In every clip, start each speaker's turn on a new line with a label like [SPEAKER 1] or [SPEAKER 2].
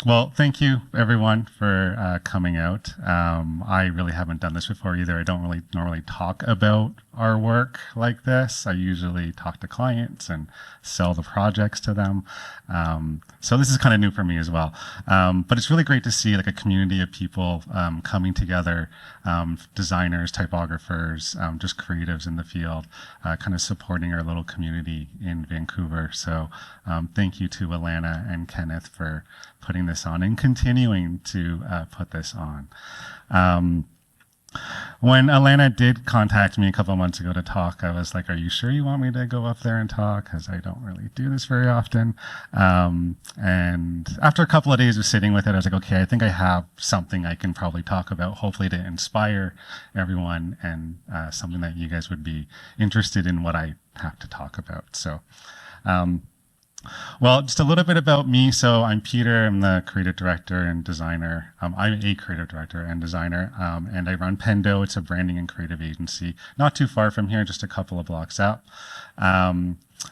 [SPEAKER 1] Well, thank you everyone for coming out. I really haven't done this before either. I don't really normally talk about our work like this. I usually talk to clients and sell the projects to them. So this is kind of new for me as well. But it's really great to see like a community of people coming together, designers, typographers, just creatives in the field, kind of supporting our little community in Vancouver. So thank you to Alana and Kenneth for putting this on and continuing to put this on. When Alana did contact me a couple of months ago to talk, I was like, are you sure you want me to go up there and talk? Because I don't really do this very often. And after a couple of days of sitting with it, I was like, okay, I think I have something I can probably talk about, hopefully to inspire everyone and something that you guys would be interested in what I have to talk about. So, well, just a little bit about me. So I'm Peter. I'm the creative director and designer. I'm a creative director and designer, and I run Pendo. It's a branding and creative agency, not too far from here, just a couple of blocks up.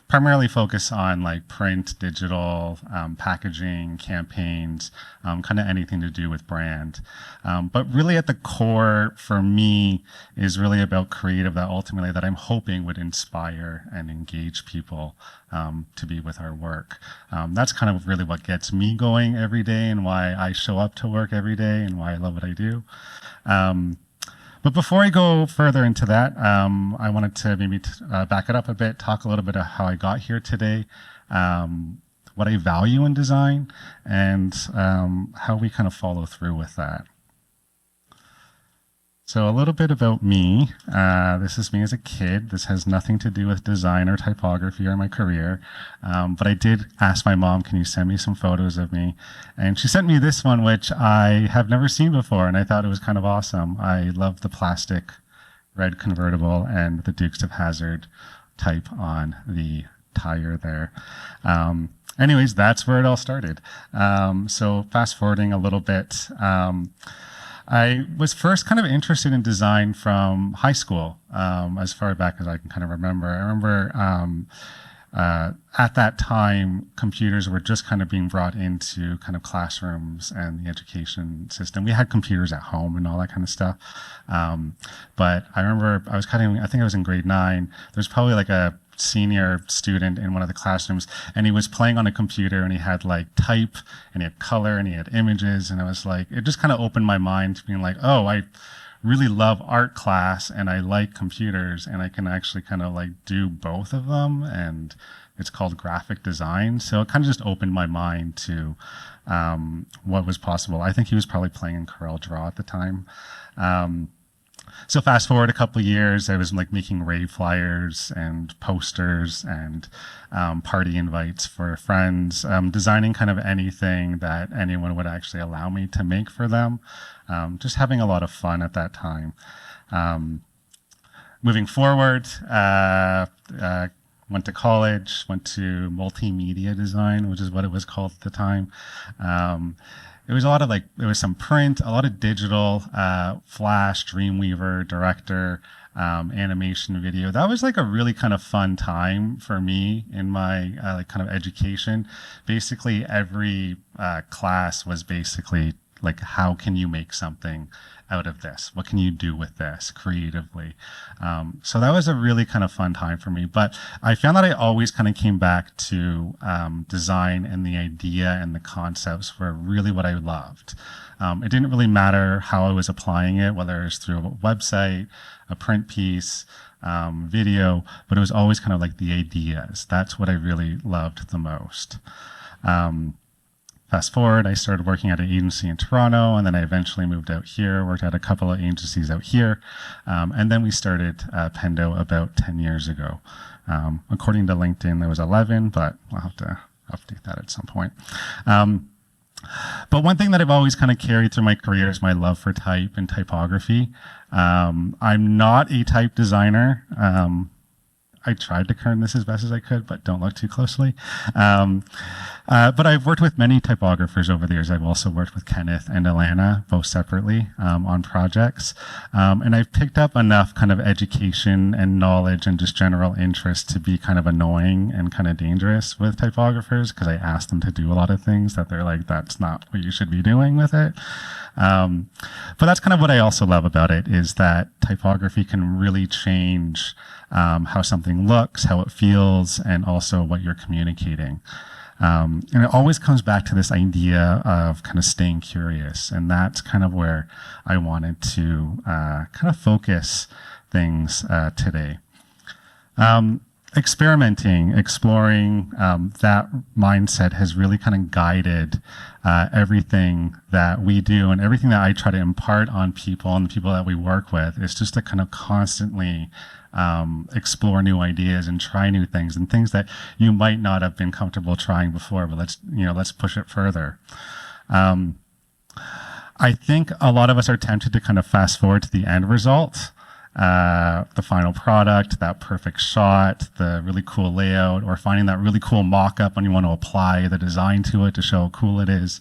[SPEAKER 1] Primarily focus on like print, digital, packaging, campaigns, kind of anything to do with brand. But really at the core for me is really about creative that ultimately that I'm hoping would inspire and engage people to be with our work. That's kind of really what gets me going every day and why I show up to work every day and why I love what I do. But before I go further into that, I wanted to maybe back it up a bit, talk a little bit of how I got here today, what I value in design, and how we kind of follow through with that. So a little bit about me. This is me as a kid. This has nothing to do with design or typography or my career. But I did ask my mom, can you send me some photos of me? And she sent me this one, which I have never seen before, and I thought it was kind of awesome. I love the plastic red convertible and the Dukes of Hazzard type on the tire there. Anyways, that's where it all started. So fast forwarding a little bit, I was first kind of interested in design from high school, as far back as I can kind of remember. I remember at that time, computers were just kind of being brought into kind of classrooms and the education system. We had computers at home and all that kind of stuff. But I remember I think I was in grade 9. There's probably like a senior student in one of the classrooms, and he was playing on a computer, and he had like type and he had color and he had images, and I was like, it just kind of opened my mind to being like, oh, I really love art class and I like computers and I can actually kind of like do both of them, and it's called graphic design. So it kind of just opened my mind to what was possible. I think he was probably playing in CorelDRAW at the time. So fast forward a couple of years, I was like making rave flyers and posters and party invites for friends, designing kind of anything that anyone would actually allow me to make for them. Just having a lot of fun at that time. Moving forward, went to college, went to multimedia design, which is what it was called at the time. It was a lot of like, it was some print, a lot of digital, Flash, Dreamweaver, Director, animation, video. That was like a really kind of fun time for me in my like kind of education. Basically every class was basically like, how can you make something out of this? What can you do with this creatively? So that was a really kind of fun time for me. But I found that I always kind of came back to design, and the idea and the concepts were really what I loved. It didn't really matter how I was applying it, whether it was through a website, a print piece, video, but it was always kind of like the ideas. That's what I really loved the most. Fast forward, I started working at an agency in Toronto, and then I eventually moved out here, worked at a couple of agencies out here, and then we started Pendo about 10 years ago. According to LinkedIn, there was 11, but I'll have to update that at some point. But one thing that I've always kind of carried through my career is my love for type and typography. I'm not a type designer. I tried to kern this as best as I could, but don't look too closely. But I've worked with many typographers over the years. I've also worked with Kenneth and Alana, both separately, on projects. And I've picked up enough kind of education and knowledge and just general interest to be kind of annoying and kind of dangerous with typographers, because I ask them to do a lot of things that they're like, that's not what you should be doing with it. But that's kind of what I also love about it, is that typography can really change how something looks, how it feels, and also what you're communicating. And it always comes back to this idea of kind of staying curious. And that's kind of where I wanted to kind of focus things today. Experimenting, exploring, that mindset has really kind of guided everything that we do, and everything that I try to impart on people and the people that we work with is just to kind of constantly explore new ideas and try new things, and things that you might not have been comfortable trying before, but let's push it further. I think a lot of us are tempted to kind of fast forward to the end result, the final product, that perfect shot, the really cool layout, or finding that really cool mock-up when you want to apply the design to it to show how cool it is.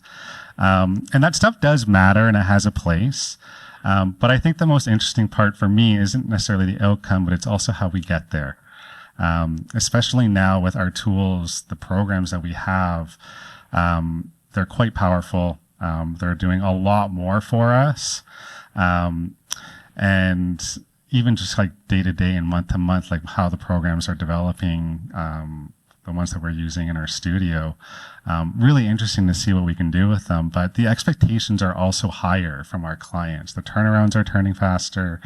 [SPEAKER 1] And that stuff does matter, and it has a place. But I think the most interesting part for me isn't necessarily the outcome, but it's also how we get there. Especially now with our tools, the programs that we have, they're quite powerful. They're doing a lot more for us. And even just like day to day and month to month, like how the programs are developing, the ones that we're using in our studio, really interesting to see what we can do with them. But the expectations are also higher from our clients. The turnarounds are turning faster.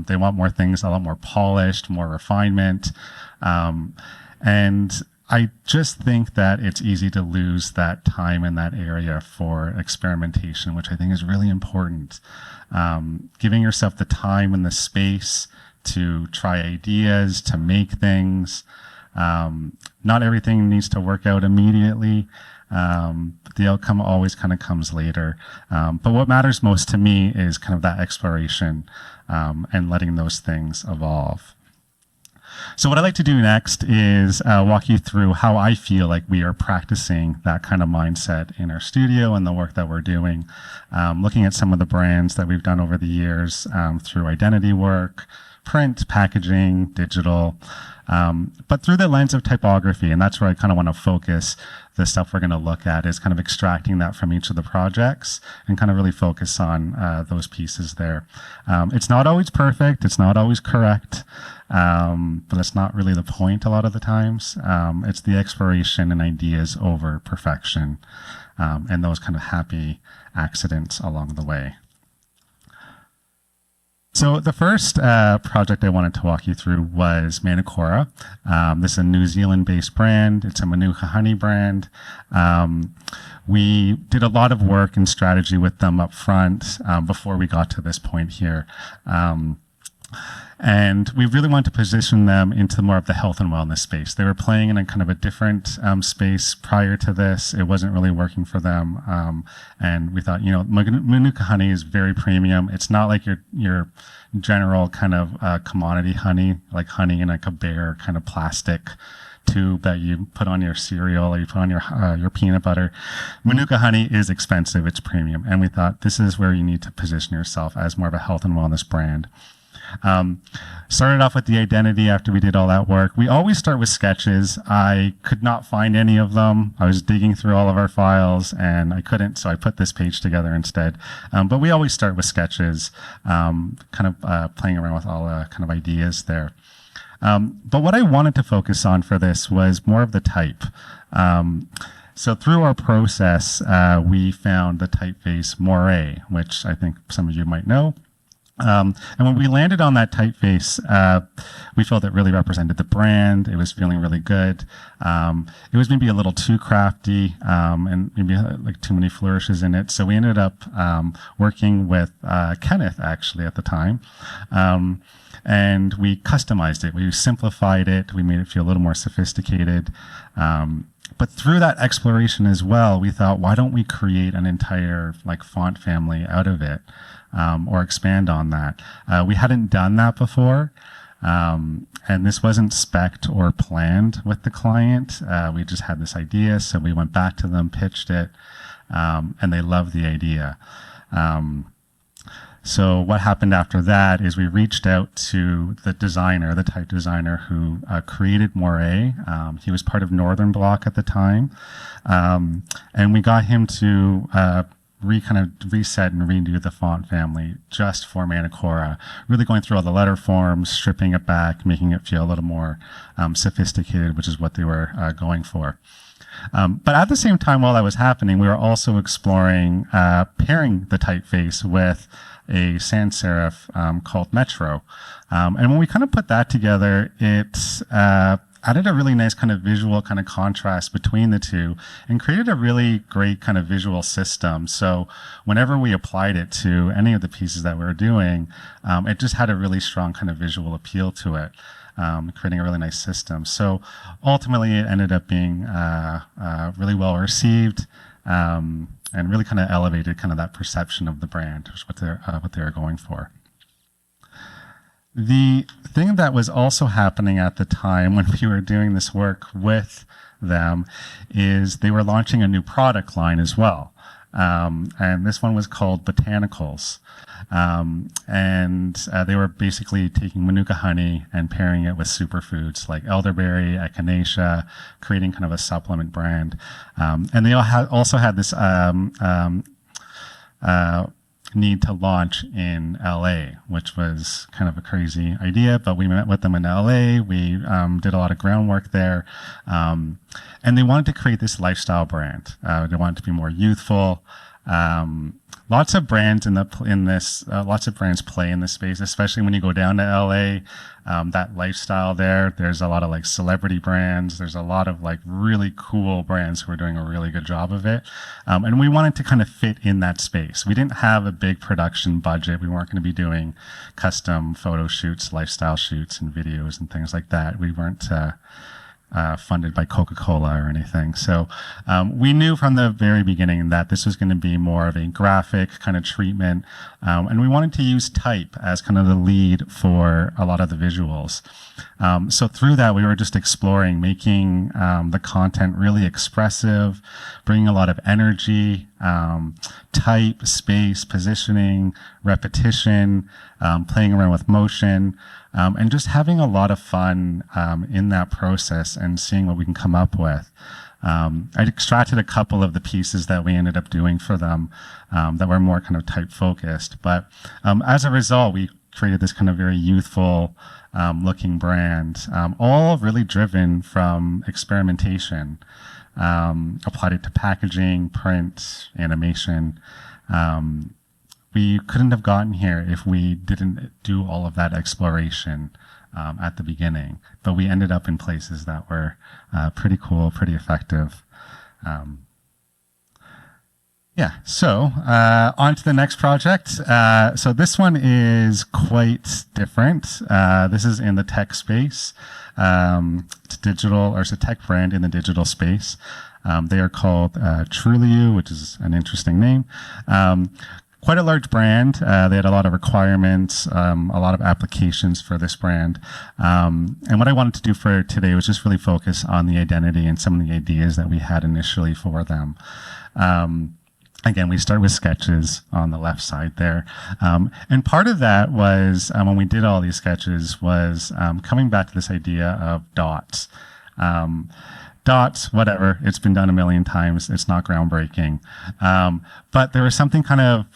[SPEAKER 1] They want more things, a lot more polished, more refinement. And I just think that it's easy to lose that time in that area for experimentation, which I think is really important. Giving yourself the time and the space to try ideas, to make things. Not everything needs to work out immediately. But the outcome always kind of comes later. But what matters most to me is kind of that exploration and letting those things evolve. So what I'd like to do next is walk you through how I feel like we are practicing that kind of mindset in our studio and the work that we're doing, looking at some of the brands that we've done over the years through identity work, print, packaging, digital, but through the lens of typography. And that's where I kind of want to focus the stuff we're going to look at, is kind of extracting that from each of the projects and kind of really focus on those pieces there. It's not always perfect. It's not always correct. But that's not really the point a lot of the times. It's the exploration and ideas over perfection, and those kind of happy accidents along the way. So the first project I wanted to walk you through was Manukora. This is a New Zealand-based brand. It's a Manuka honey brand. We did a lot of work and strategy with them up front before we got to this point here. And we really wanted to position them into more of the health and wellness space. They were playing in a kind of a different space prior to this. It wasn't really working for them. And we thought, Manuka honey is very premium. It's not like your general kind of commodity honey, like honey in like a bare kind of plastic tube that you put on your cereal or you put on your peanut butter. Manuka honey is expensive. It's premium. And we thought this is where you need to position yourself as more of a health and wellness brand. Started off with the identity after we did all that work. We always start with sketches. I could not find any of them. I was digging through all of our files and I couldn't, so I put this page together instead. But we always start with sketches, kind of playing around with all kind of ideas there. But what I wanted to focus on for this was more of the type. So through our process, we found the typeface Moray, which I think some of you might know. And when we landed on that typeface, we felt it really represented the brand. It was feeling really good. It was maybe a little too crafty, and maybe like too many flourishes in it. So we ended up working with Kenneth actually at the time. And we customized it. We simplified it. We made it feel a little more sophisticated. But through that exploration as well, we thought, why don't we create an entire like font family out of it, or expand on that? We hadn't done that before. And this wasn't spec'd or planned with the client. We just had this idea, so we went back to them, pitched it, and they loved the idea. So what happened after that is we reached out to the designer, the type designer who created Moray. He was part of Northern Block at the time. And we got him to kind of reset and redo the font family just for Manacora, really going through all the letter forms, stripping it back, making it feel a little more sophisticated, which is what they were going for. But at the same time, while that was happening, we were also exploring pairing the typeface with a sans serif called Metro. And when we kind of put that together, it added a really nice kind of visual kind of contrast between the two and created a really great kind of visual system. So whenever we applied it to any of the pieces that we were doing, it just had a really strong kind of visual appeal to it. Creating a really nice system. So ultimately, it ended up being really well received and really kind of elevated kind of that perception of the brand, which is what they were going for. The thing that was also happening at the time when we were doing this work with them is they were launching a new product line as well. And this one was called Botanicals. They were basically taking Manuka honey and pairing it with superfoods like elderberry, echinacea, creating kind of a supplement brand. And they also had this need to launch in LA, which was kind of a crazy idea, but we met with them in LA. We did a lot of groundwork there. And they wanted to create this lifestyle brand. They wanted to be more youthful. Lots of brands lots of brands play in this space, especially when you go down to LA. That lifestyle there's a lot of like celebrity brands. There's a lot of like really cool brands who are doing a really good job of it. And we wanted to kind of fit in that space. We didn't have a big production budget. We weren't going to be doing custom photo shoots, lifestyle shoots and videos and things like that. We weren't funded by Coca-Cola or anything. So we knew from the very beginning that this was going to be more of a graphic kind of treatment. And we wanted to use type as kind of the lead for a lot of the visuals. So through that, we were just exploring, making the content really expressive, bringing a lot of energy, type, space, positioning, repetition, playing around with motion, and just having a lot of fun in that process and seeing what we can come up with. I extracted a couple of the pieces that we ended up doing for them that were more kind of type focused. But as a result, we created this kind of very youthful looking brand, all really driven from experimentation. Applied it to packaging, print, animation. We couldn't have gotten here if we didn't do all of that exploration at the beginning. But we ended up in places that were pretty cool, pretty effective. So on to the next project. So this one is quite different. This is in the tech space. It's a tech brand in the digital space. They are called Truliu, which is an interesting name. Quite a large brand. They had a lot of requirements, a lot of applications for this brand. And what I wanted to do for today was just really focus on the identity and some of the ideas that we had initially for them. Again, we start with sketches on the left side there. And part of that was, when we did all these sketches, was coming back to this idea of dots. Dots, whatever, it's been done a million times. It's not groundbreaking. But there was something kind of,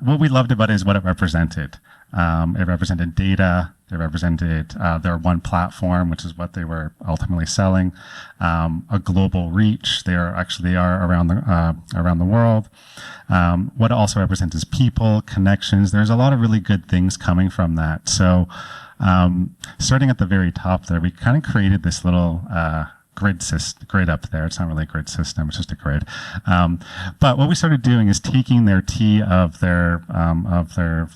[SPEAKER 1] what we loved about it is what it represented. It represented data. It represented their one platform, which is what they were ultimately selling. A global reach. They are around the world. What it also represents is people, connections. There's a lot of really good things coming from that. So starting at the very top there, we kind of created this little grid up there. It's not really a grid system, it's just a grid. But what we started doing is taking their T of their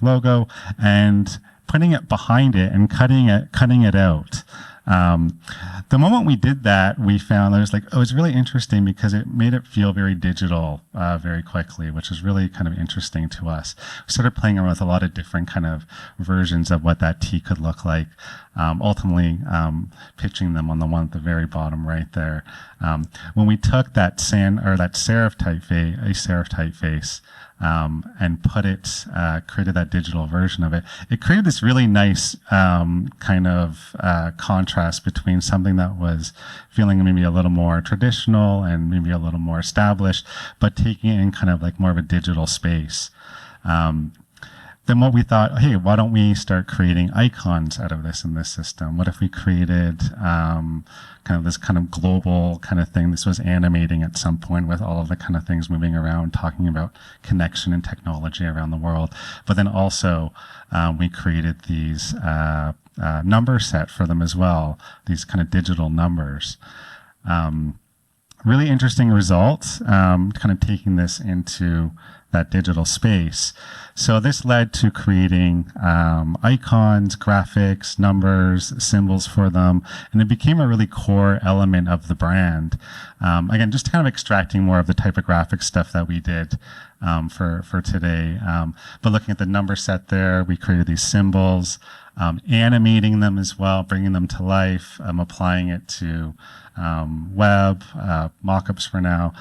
[SPEAKER 1] logo and putting it behind it and cutting it out. The moment we did that, we found that it was like, it's really interesting because it made it feel very digital very quickly, which is really kind of interesting to us. We started playing around with a lot of different kind of versions of what that T could look like. ultimately pitching them on the one at the very bottom right there. When we took that that serif typeface, and put it, created that digital version of it, it created this really nice kind of contrast between something that was feeling maybe a little more traditional and maybe a little more established, but taking it in kind of like more of a digital space. Then what we thought, hey, why don't we start creating icons out of this in this system? What if we created kind of this kind of global kind of thing? This was animating at some point with all of the kind of things moving around, talking about connection and technology around the world. But then also we created these number set for them as well, these kind of digital numbers. Really interesting results, kind of taking this into that digital space. So this led to creating icons, graphics, numbers, symbols for them, and it became a really core element of the brand. Again, just kind of extracting more of the typographic stuff that we did for today. But looking at the number set there, we created these symbols, animating them as well, bringing them to life, applying it to web, mockups for now.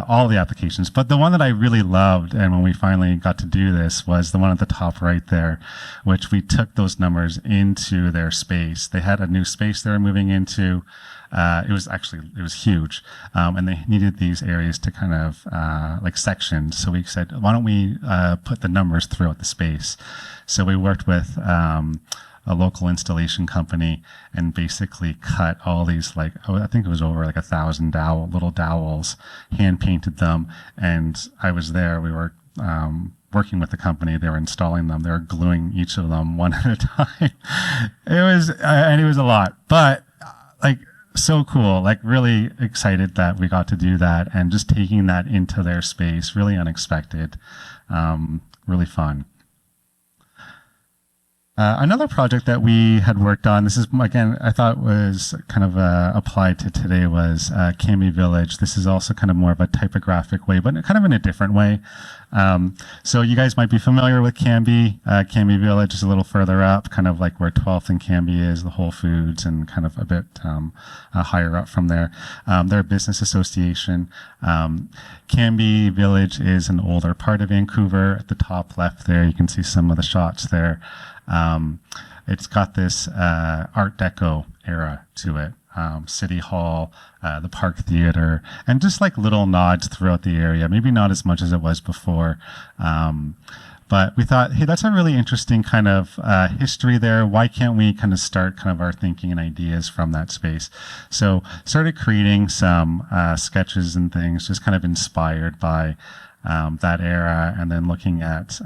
[SPEAKER 1] All the applications. But the one that I really loved, and when we finally got to do this, was the one at the top right there, which we took those numbers into their space. They had a new space they were moving into. It was huge. And they needed these areas to kind of like sections. So we said, why don't we put the numbers throughout the space? So we worked with a local installation company and basically cut all these, like, I think it was over like 1,000 little dowels, hand painted them. And I was there. We were working with the company. They were installing them. They were gluing each of them one at a time. And it was a lot, but like, so cool, like really excited that we got to do that and just taking that into their space, really unexpected, really fun. Another project that we had worked on, this is, again, I thought was kind of applied to today, was Cambie Village. This is also kind of more of a typographic way, but kind of in a different way. So you guys might be familiar with Cambie. Cambie Village is a little further up, kind of like where 12th and Cambie is, the Whole Foods, and kind of a bit higher up from there. They're a business association. Cambie Village is an older part of Vancouver. At the top left there, you can see some of the shots there. It's got this Art Deco era to it. City Hall, the Park Theater, and just like little nods throughout the area. Maybe not as much as it was before. But we thought, hey, that's a really interesting kind of history there. Why can't we kind of start kind of our thinking and ideas from that space? So started creating some sketches and things just kind of inspired by that era, and then looking at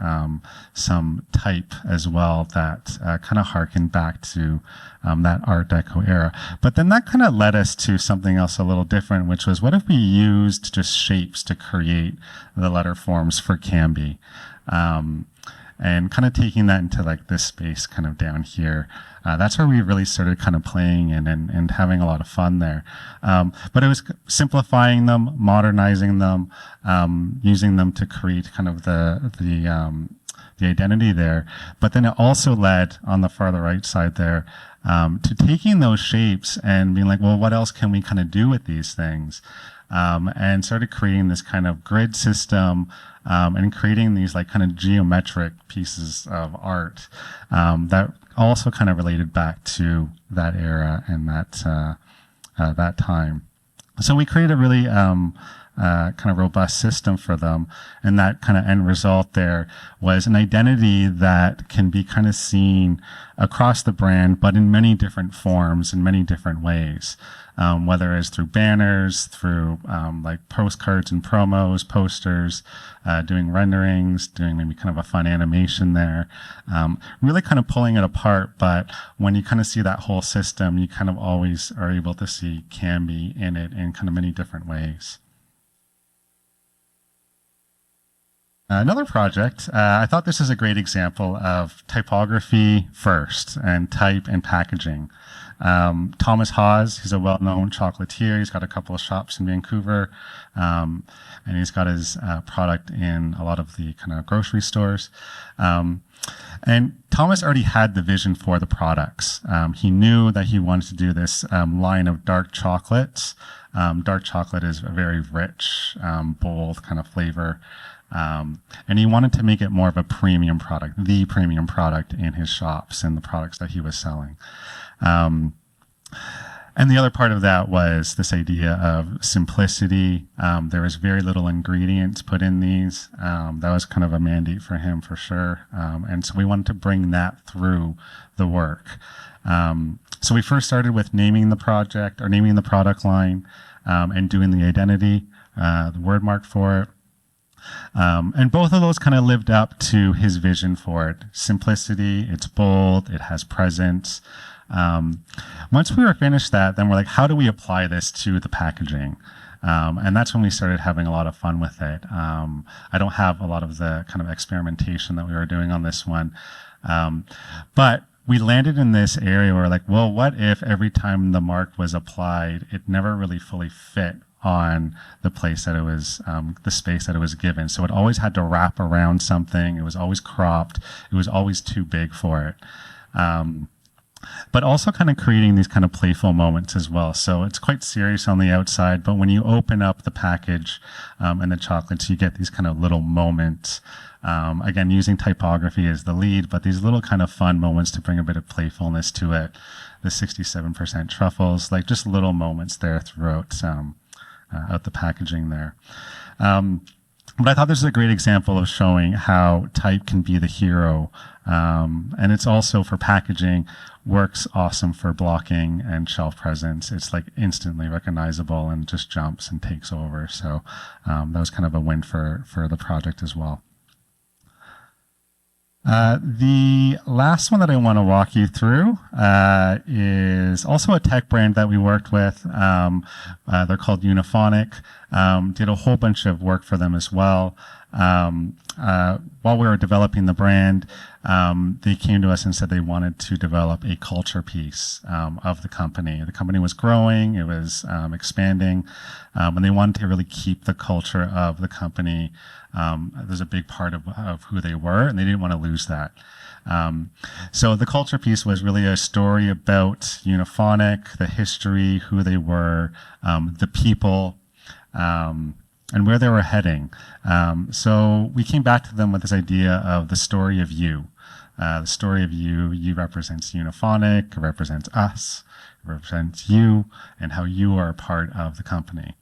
[SPEAKER 1] some type as well that kind of harkened back to that Art Deco era. But then that kind of led us to something else a little different, which was, what if we used just shapes to create the letter forms for Cambie? And kind of taking that into like this space kind of down here. That's where we really started kind of playing and having a lot of fun there. But it was simplifying them, modernizing them, using them to create kind of the identity there. But then it also led, on the farther right side there, to taking those shapes and being like, well, what else can we kind of do with these things? And started creating this kind of grid system, and creating these like kind of geometric pieces of art that also kind of related back to that era and that time. So we created a really kind of robust system for them, and that kind of end result there was an identity that can be kind of seen across the brand, but in many different forms, in many different ways. Whether it's through banners, through like postcards and promos, posters, doing renderings, doing maybe kind of a fun animation there, really kind of pulling it apart. But when you kind of see that whole system, you kind of always are able to see Cambie in it in kind of many different ways. Another project, I thought this is a great example of typography first and type and packaging. Thomas Hawes, he's a well-known chocolatier. He's got a couple of shops in Vancouver, and he's got his product in a lot of the kind of grocery stores. And Thomas already had the vision for the products. He knew that he wanted to do this line of dark chocolates. Dark chocolate is a very rich, bold kind of flavor. And he wanted to make it more of a premium product, the premium product in his shops and the products that he was selling. And the other part of that was this idea of simplicity. There was very little ingredients put in these. That was kind of a mandate for him for sure. And so we wanted to bring that through the work. So we first started with naming the project or naming the product line and doing the identity, the word mark for it. And both of those kind of lived up to his vision for it. Simplicity, it's bold, it has presence. Once we were finished that, then we're like, how do we apply this to the packaging? And that's when we started having a lot of fun with it. I don't have a lot of the kind of experimentation that we were doing on this one. But we landed in this area where we're like, well, what if every time the mark was applied, it never really fully fit on the place that it was, the space that it was given. So it always had to wrap around something. It was always cropped. It was always too big for it. But also kind of creating these kind of playful moments as well. So it's quite serious on the outside, but when you open up the package and the chocolates, you get these kind of little moments. Again, using typography as the lead, but these little kind of fun moments to bring a bit of playfulness to it. The 67% truffles, like just little moments there throughout out the packaging there. But I thought this is a great example of showing how type can be the hero. And it's also for packaging, works awesome for blocking and shelf presence. It's like instantly recognizable and just jumps and takes over. So that was kind of a win for the project as well. The last one that I want to walk you through is also a tech brand that we worked with. They're called Uniphonic. Did a whole bunch of work for them as well. While we were developing the brand, they came to us and said they wanted to develop a culture piece of the company. The company was growing, it was expanding, and they wanted to really keep the culture of the company. There's a big part of who they were, and they didn't want to lose that. So the culture piece was really a story about Uniphonic, the history, who they were, the people, and where they were heading. So we came back to them with this idea of the story of you. The story of you. You represents Uniphonic, it represents us, it represents you, and how you are a part of the company.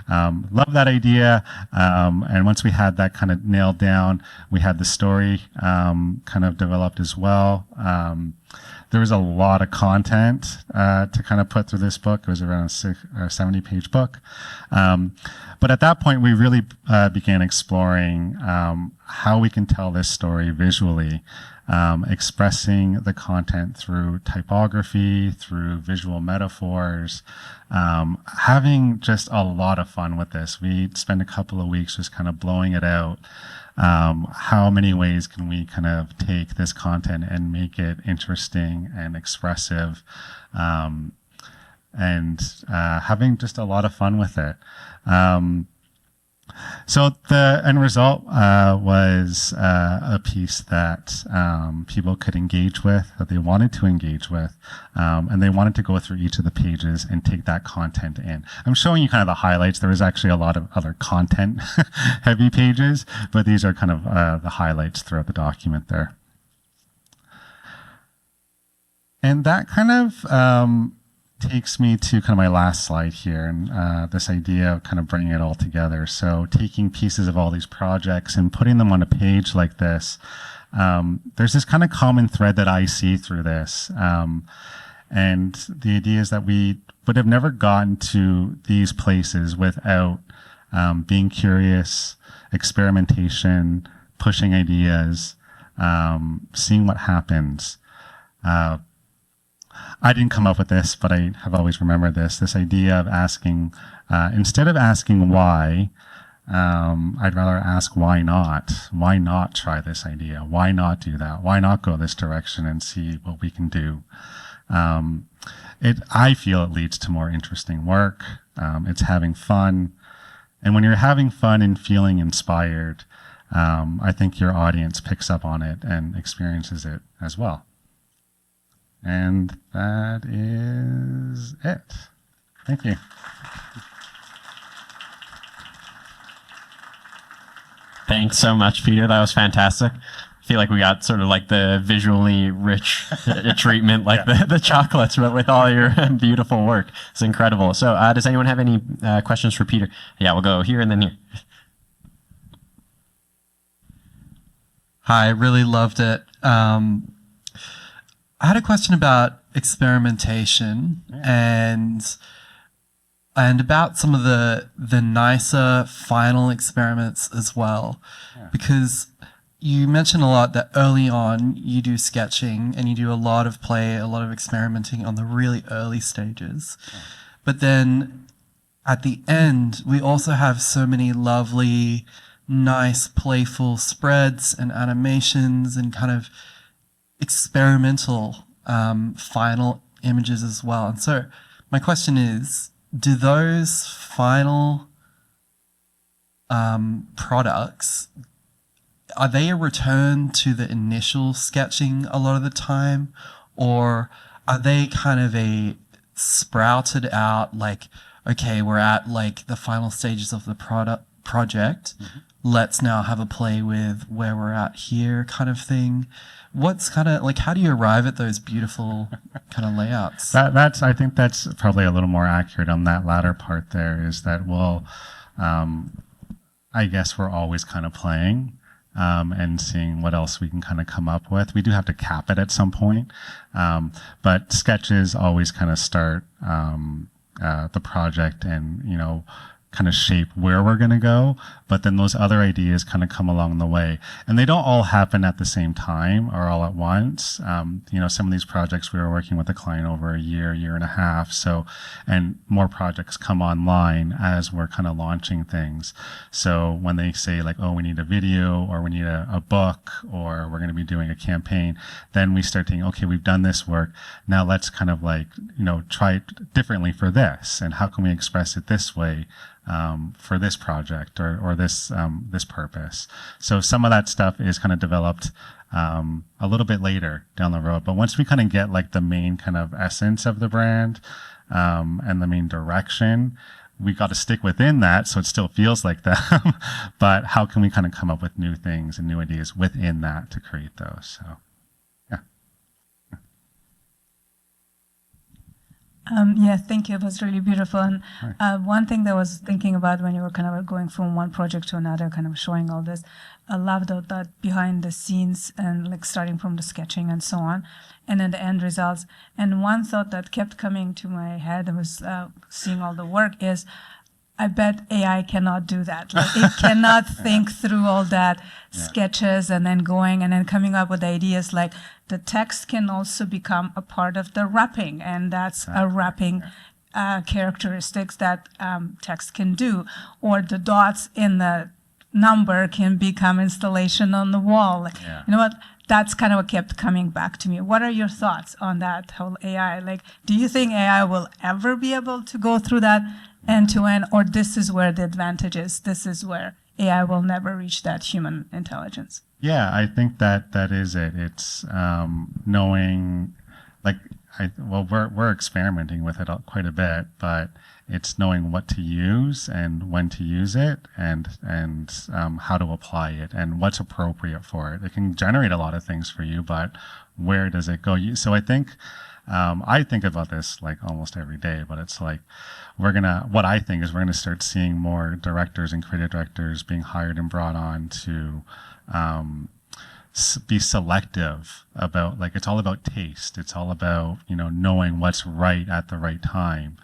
[SPEAKER 1] Love that idea. And once we had that kind of nailed down, we had the story kind of developed as well. There was a lot of content to kind of put through this book. It was around a 70-page book. But at that point, we really began exploring how we can tell this story visually, expressing the content through typography, through visual metaphors, having just a lot of fun with this. We spent a couple of weeks just kind of blowing it out. How many ways can we kind of take this content and make it interesting and expressive, and having just a lot of fun with it. So the end result was a piece that people could engage with, that they wanted to engage with, and they wanted to go through each of the pages and take that content in. I'm showing you kind of the highlights. There is actually a lot of other content heavy pages, but these are kind of the highlights throughout the document there. And that kind of takes me to kind of my last slide here, and this idea of kind of bringing it all together. So taking pieces of all these projects and putting them on a page like this, there's this kind of common thread that I see through this. And the idea is that we would have never gotten to these places without being curious, experimentation, pushing ideas, seeing what happens. I didn't come up with this, but I have always remembered this idea of asking, instead of asking why, I'd rather ask why not? Why not try this idea? Why not do that? Why not go this direction and see what we can do? I feel it leads to more interesting work. It's having fun. And when you're having fun and feeling inspired, I think your audience picks up on it and experiences it as well. And that is it. Thank you.
[SPEAKER 2] Thanks so much, Peter. That was fantastic. I feel like we got sort of like the visually rich treatment, like the chocolates, but with all your beautiful work. It's incredible. So does anyone have any questions for Peter? Yeah, we'll go here and then here.
[SPEAKER 3] Hi, really loved it. I had a question about experimentation and about some of the nicer final experiments as well, because you mentioned a lot that early on you do sketching and you do a lot of play, a lot of experimenting on the really early stages. But then at the end, we also have so many lovely, nice, playful spreads and animations and kind of experimental final images as well. And so my question is, do those final products, are they a return to the initial sketching a lot of the time, or are they kind of a sprouted out, like, okay, we're at like the final stages of the project, let's now have a play with where we're at here kind of thing? What's kind of like, how do you arrive at those beautiful kind of layouts?
[SPEAKER 1] I think that's probably a little more accurate on that latter part there, is that we'll, I guess we're always kind of playing. And seeing what else we can kind of come up with. We do have to cap it at some point, but sketches always kind of start the project and, you know, kind of shape where we're going to go, but then those other ideas kind of come along the way, and they don't all happen at the same time or all at once. You know, some of these projects we were working with the client over a year and a half, so, and more projects come online as we're kind of launching things. So when they say like, oh, we need a video, or we need a book, or we're going to be doing a campaign, then we start thinking, okay, we've done this work, now let's kind of like, you know, try it differently for this, and how can we express it this way for this project or this this purpose. So some of that stuff is kind of developed a little bit later down the road. But once we kind of get like the main kind of essence of the brand and the main direction, we got to stick within that so it still feels like them. But how can we kind of come up with new things and new ideas within that to create those? So.
[SPEAKER 4] Yeah, thank you. It was really beautiful. And one thing that I was thinking about when you were kind of going from one project to another, kind of showing all this, I loved that behind the scenes and like starting from the sketching and so on, and then the end results. And one thought that kept coming to my head, I was seeing all the work, is I bet AI cannot do that. Like, it cannot think through all that sketches and then going and then coming up with ideas. Like the text can also become a part of the wrapping, and that's a wrapping characteristics that text can do. Or the dots in the number can become installation on the wall. You know what? That's kind of what kept coming back to me. What are your thoughts on that whole AI? Like, do you think AI will ever be able to go through that end-to-end, or this is where the advantage is? This is where AI will never reach that human intelligence?
[SPEAKER 1] Yeah, I think that is it. It's knowing, like, we're experimenting with it quite a bit, but it's knowing what to use and when to use it, and how to apply it and what's appropriate for it. It can generate a lot of things for you, but where does it go? So I think about this like almost every day, but it's like what I think is we're gonna start seeing more directors and creative directors being hired and brought on to be selective about, like, it's all about taste. It's all about, you know, knowing what's right at the right time.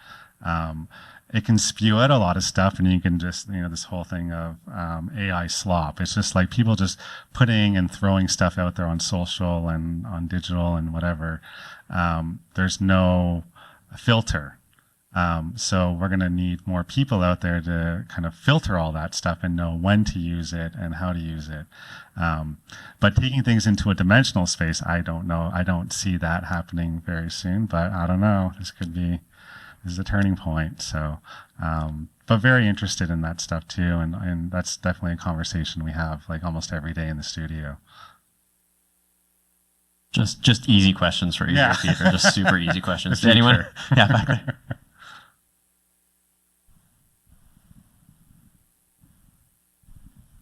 [SPEAKER 1] It can spew out a lot of stuff, and you can just, you know, this whole thing of AI slop. It's just like people just putting and throwing stuff out there on social and on digital and whatever. There's no filter. So we're going to need more people out there to kind of filter all that stuff and know when to use it and how to use it. But taking things into a dimensional space, I don't know. I don't see that happening very soon, but I don't know. This is a turning point. So, but very interested in that stuff too, and that's definitely a conversation we have like almost every day in the studio.
[SPEAKER 2] Just easy questions for you,
[SPEAKER 1] Yeah.
[SPEAKER 2] Peter. Just super easy questions.
[SPEAKER 1] The
[SPEAKER 2] Did anyone?
[SPEAKER 1] future.
[SPEAKER 2] Yeah, back there.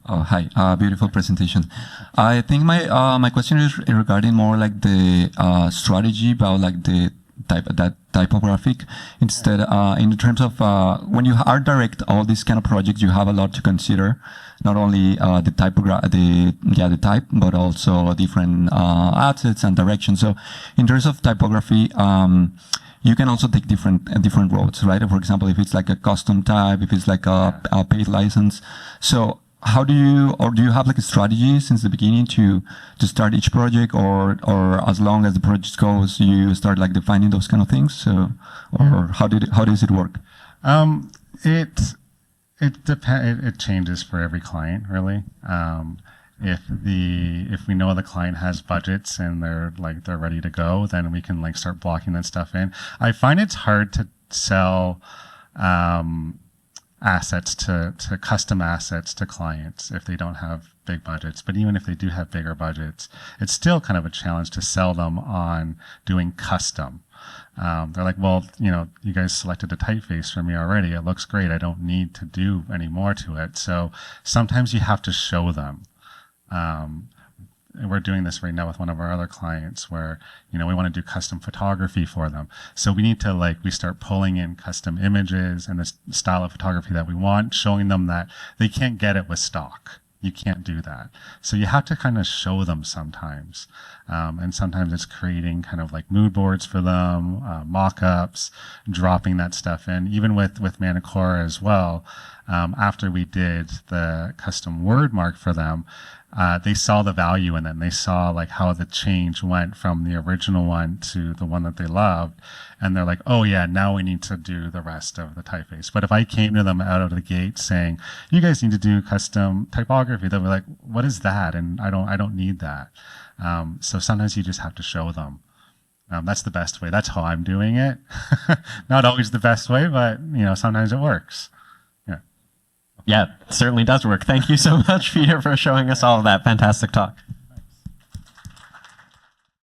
[SPEAKER 5] Oh, hi. Beautiful presentation. I think my question is regarding more like the strategy about like the typographic instead in terms of when you are direct all these kind of projects, you have a lot to consider, not only the type, but also different assets and directions. So in terms of typography, you can also take different roads, right? For example, if it's like a custom type, if it's like a paid license. So how do you have like a strategy since the beginning to start each project, or as long as the project goes, you start like defining those kind of things? So, or how does it work?
[SPEAKER 1] It changes for every client, really. If we know the client has budgets and they're ready to go, then we can like start blocking that stuff in. I find it's hard to sell assets to custom assets to clients if they don't have big budgets. But even if they do have bigger budgets, it's still kind of a challenge to sell them on doing custom. They're like, well, you guys selected a typeface for me already. It looks great. I don't need to do any more to it. So sometimes you have to show them. We're doing this right now with one of our other clients where, we want to do custom photography for them. So we need to we start pulling in custom images and the style of photography that we want, showing them that they can't get it with stock. You can't do that. So you have to kind of show them sometimes. And sometimes it's creating kind of like mood boards for them, mock-ups, dropping that stuff in. Even with Manicora as well, after we did the custom word mark for them, they saw the value in it, and they saw like how the change went from the original one to the one that they loved. And they're like, oh yeah, now we need to do the rest of the typeface. But if I came to them out of the gate saying, you guys need to do custom typography, they'll be like, what is that? And I don't need that. So sometimes you just have to show them. That's the best way. That's how I'm doing it. Not always the best way, but sometimes it works.
[SPEAKER 2] Yeah, it certainly does work. Thank you so much, Peter, for showing us all of that fantastic talk.